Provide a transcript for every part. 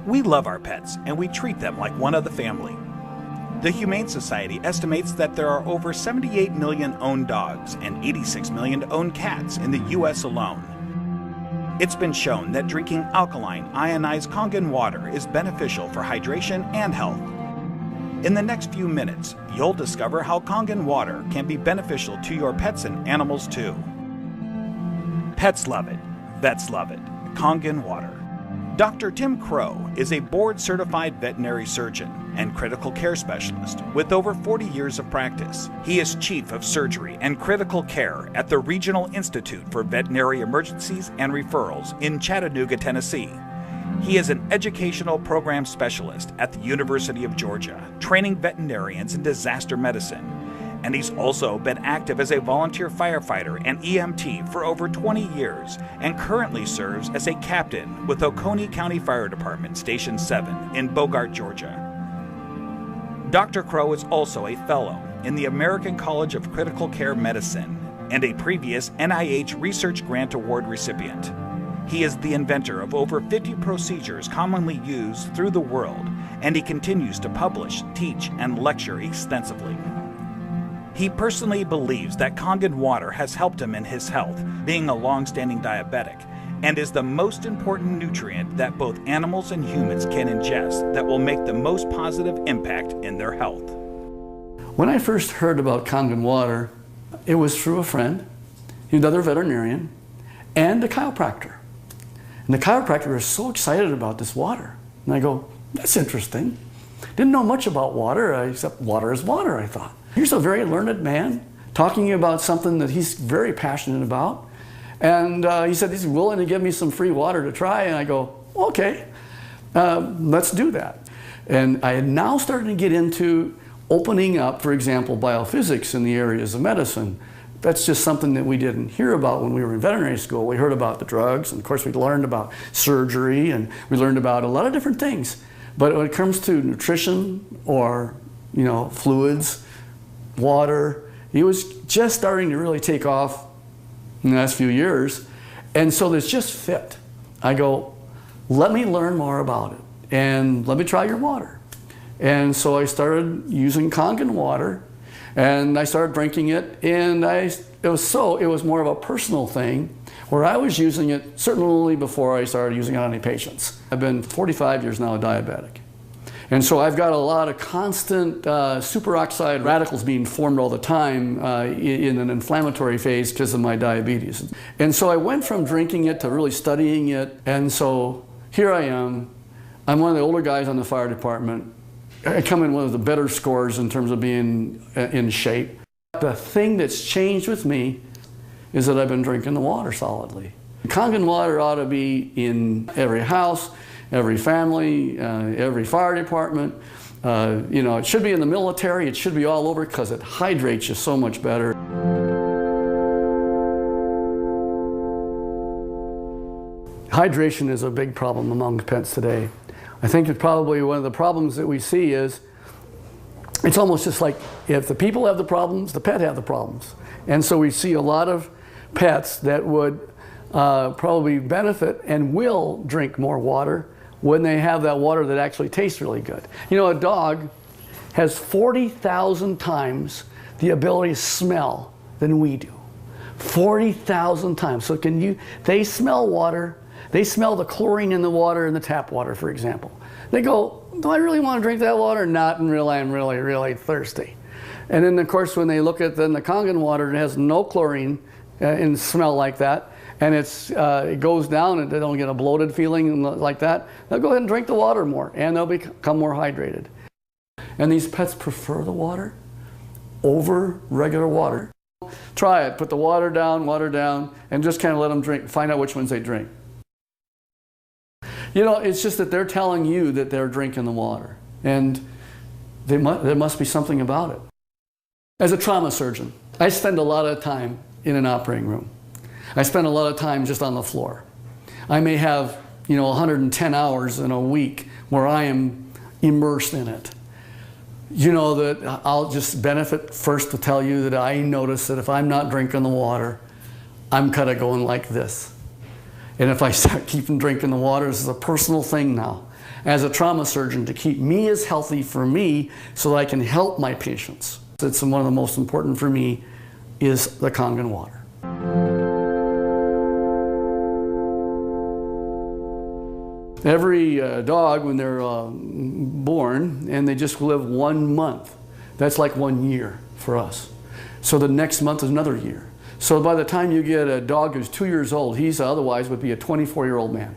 We love our pets, and we treat them like one of the family. The Humane Society estimates that there are over 78 million owned dogs and 86 million owned cats in the U.S. alone. It's been shown that drinking alkaline, ionized Kangen water is beneficial for hydration and health. In the next few minutes, you'll discover how Kangen water can be beneficial to your pets and animals too. Pets love it. Vets love it. Kangen water. Dr. Tim Crow is a board-certified veterinary surgeon and critical care specialist with over 40 years of practice. He is Chief of Surgery and Critical Care at the Regional Institute for Veterinary Emergencies and Referrals in Chattanooga, Tennessee. He is an educational program specialist at the University of Georgia, training veterinarians in disaster medicine. And he's also been active as a volunteer firefighter and EMT for over 20 years and currently serves as a captain with Oconee County Fire Department Station 7 in Bogart, Georgia. Dr. Crow is also a fellow in the American College of Critical Care Medicine and a previous NIH Research Grant Award recipient. He is the inventor of over 50 procedures commonly used through the world, and he continues to publish, teach, and lecture extensively. He personally believes that Kangen water has helped him in his health, being a long-standing diabetic, and is the most important nutrient that both animals and humans can ingest that will make the most positive impact in their health. When I first heard about Kangen water, it was through a friend, another veterinarian, and a chiropractor. And the chiropractor was so excited about this water. And I go, that's interesting. Didn't know much about water, except water is water, I thought. Here's a very learned man talking about something that he's very passionate about. And he said he's willing to give me some free water to try. And I go, okay, let's do that. And I had now started to get into opening up, for example, biophysics in the areas of medicine. That's just something that we didn't hear about when we were in veterinary school. We heard about the drugs, and of course we learned about surgery, and we learned about a lot of different things. But when it comes to nutrition or, fluids, water, it was just starting to really take off in the last few years. And so this just fit. I go, let me learn more about it and let me try your water. And so I started using Kangen water and I started drinking it, and it was more of a personal thing where I was using it certainly before I started using it on any patients. I've been 45 years now diabetic. And so I've got a lot of constant superoxide radicals being formed all the time in an inflammatory phase because of my diabetes. And so I went from drinking it to really studying it. And so here I am. I'm one of the older guys on the fire department. I come in one of the better scores in terms of being in shape. The thing that's changed with me is that I've been drinking the water solidly. Kangen water ought to be in every house, every family, every fire department. It should be in the military. It should be all over because it hydrates you so much better. Hydration is a big problem among pets today. I think it's probably one of the problems that we see is it's almost just like if the people have the problems, the pet have the problems. And so we see a lot of pets that would probably benefit and will drink more water when they have that water that actually tastes really good. A dog has 40,000 times the ability to smell than we do. 40,000 times. So they smell water, they smell the chlorine in the water in the tap water, for example. They go, do I really want to drink that water? Not until I'm really, really thirsty. And then of course when they look at the Kangen water, it has no chlorine and smell like that. And it goes down and they don't get a bloated feeling like that, they'll go ahead and drink the water more and they'll become more hydrated. And these pets prefer the water over regular water. Try it, put the water down, and just kind of let them drink, find out which ones they drink. It's just that they're telling you that they're drinking the water, and there must be something about it. As a trauma surgeon, I spend a lot of time in an operating room. I spend a lot of time just on the floor. I may have, 110 hours in a week where I am immersed in it. That I'll just benefit first to tell you that I notice that if I'm not drinking the water, I'm kind of going like this. And if I start keeping drinking the water, this is a personal thing now. as a trauma surgeon to keep me as healthy for me so that I can help my patients. It's one of the most important for me is the Kangen water. Every dog, when they're born and they just live 1 month, that's like 1 year for us. So the next month is another year. So by the time you get a dog who's 2 years old, he's otherwise would be a 24-year-old man.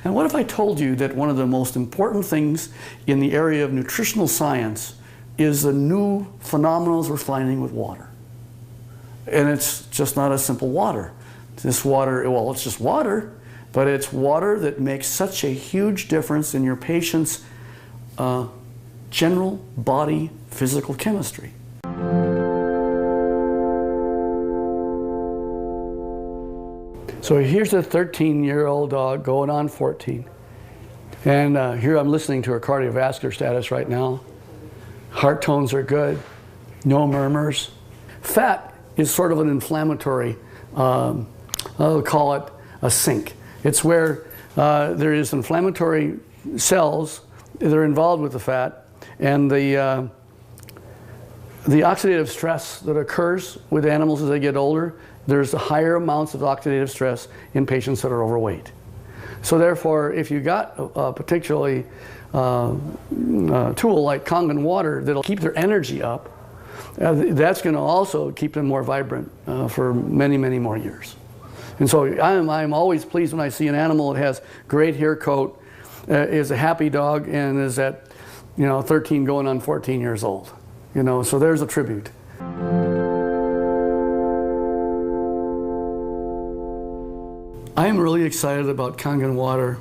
And what if I told you that one of the most important things in the area of nutritional science is the new phenomena we're finding with water? And it's just not a simple water. This water, well, it's just water, but it's water that makes such a huge difference in your patient's general body physical chemistry. So here's a 13-year-old dog going on 14. And here I'm listening to her cardiovascular status right now. Heart tones are good, no murmurs. Fat is sort of an inflammatory, I'll call it a sink. It's where there is inflammatory cells that are involved with the fat, and the oxidative stress that occurs with animals as they get older, there's higher amounts of oxidative stress in patients that are overweight. So therefore, if you got a particularly tool like Kangen water that'll keep their energy up, that's going to also keep them more vibrant for many, many more years. And so I'm always pleased when I see an animal that has great hair coat, is a happy dog, and is at 13 going on 14 years old. So there's a tribute. I'm really excited about Kangen water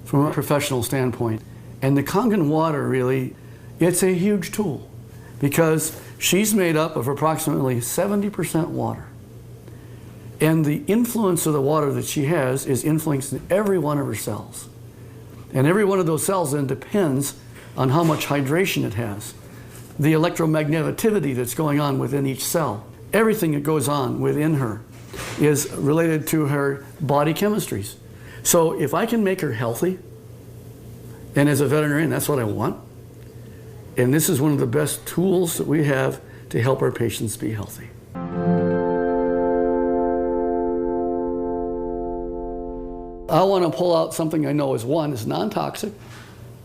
from a professional standpoint. And the Kangen water really, it's a huge tool because she's made up of approximately 70% water. And the influence of the water that she has is influencing every one of her cells. And every one of those cells then depends on how much hydration it has. The electromagnetivity that's going on within each cell. Everything that goes on within her is related to her body chemistries. So if I can make her healthy, and as a veterinarian, that's what I want, and this is one of the best tools that we have to help our patients be healthy. I want to pull out something I know is non-toxic,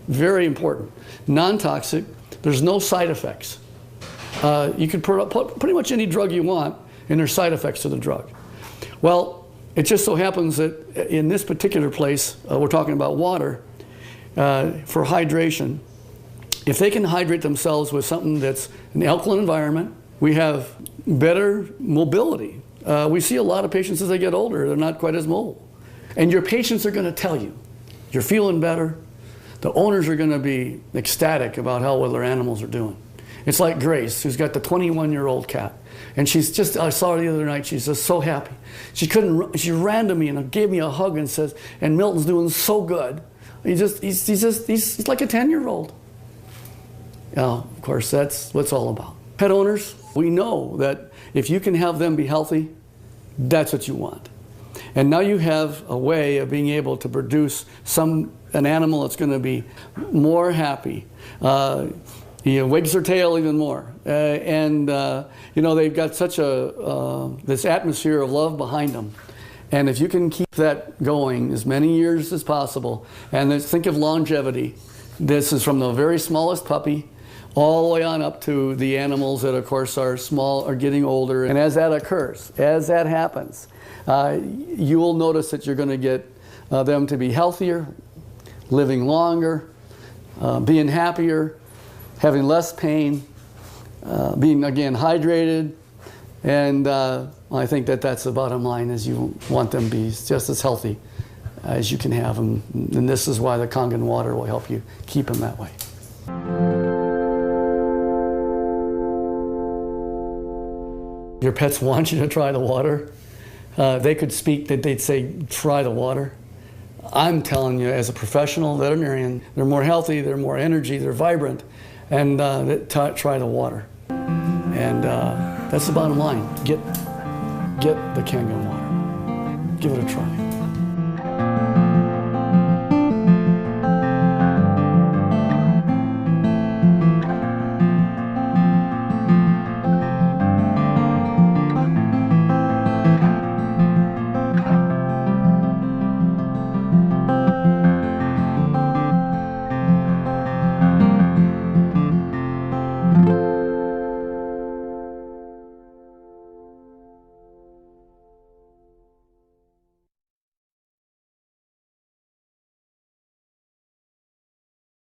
very important. Non-toxic, there's no side effects. You can put pretty much any drug you want, and there's side effects to the drug. Well, it just so happens that in this particular place, we're talking about water, for hydration. If they can hydrate themselves with something that's an alkaline environment, we have better mobility. We see a lot of patients as they get older, they're not quite as mobile. And your patients are going to tell you, you're feeling better. The owners are going to be ecstatic about how well their animals are doing. It's like Grace, who's got the 21-year-old cat. And she's just, I saw her the other night, she's just so happy. She ran to me and gave me a hug and says, and Milton's doing so good. He's like a 10-year-old. Of course, that's what it's all about. Pet owners, we know that if you can have them be healthy, that's what you want. And now you have a way of being able to produce an animal that's going to be more happy. Wags their tail even more. They've got such this atmosphere of love behind them. And if you can keep that going as many years as possible, and think of longevity, this is from the very smallest puppy all the way on up to the animals that, of course, are small, are getting older. And as that occurs, as that happens, you will notice that you're going to get them to be healthier, living longer, being happier, having less pain, being, again, hydrated. And I think that that's the bottom line, is you want them to be just as healthy as you can have them. And this is why the Kangen water will help you keep them that way. Your pets want you to try the water. They could speak, that they'd say, try the water. I'm telling you, as a professional veterinarian, they're more healthy, they're more energy, they're vibrant, and try the water. And that's the bottom line. Get the Kangen water. Give it a try.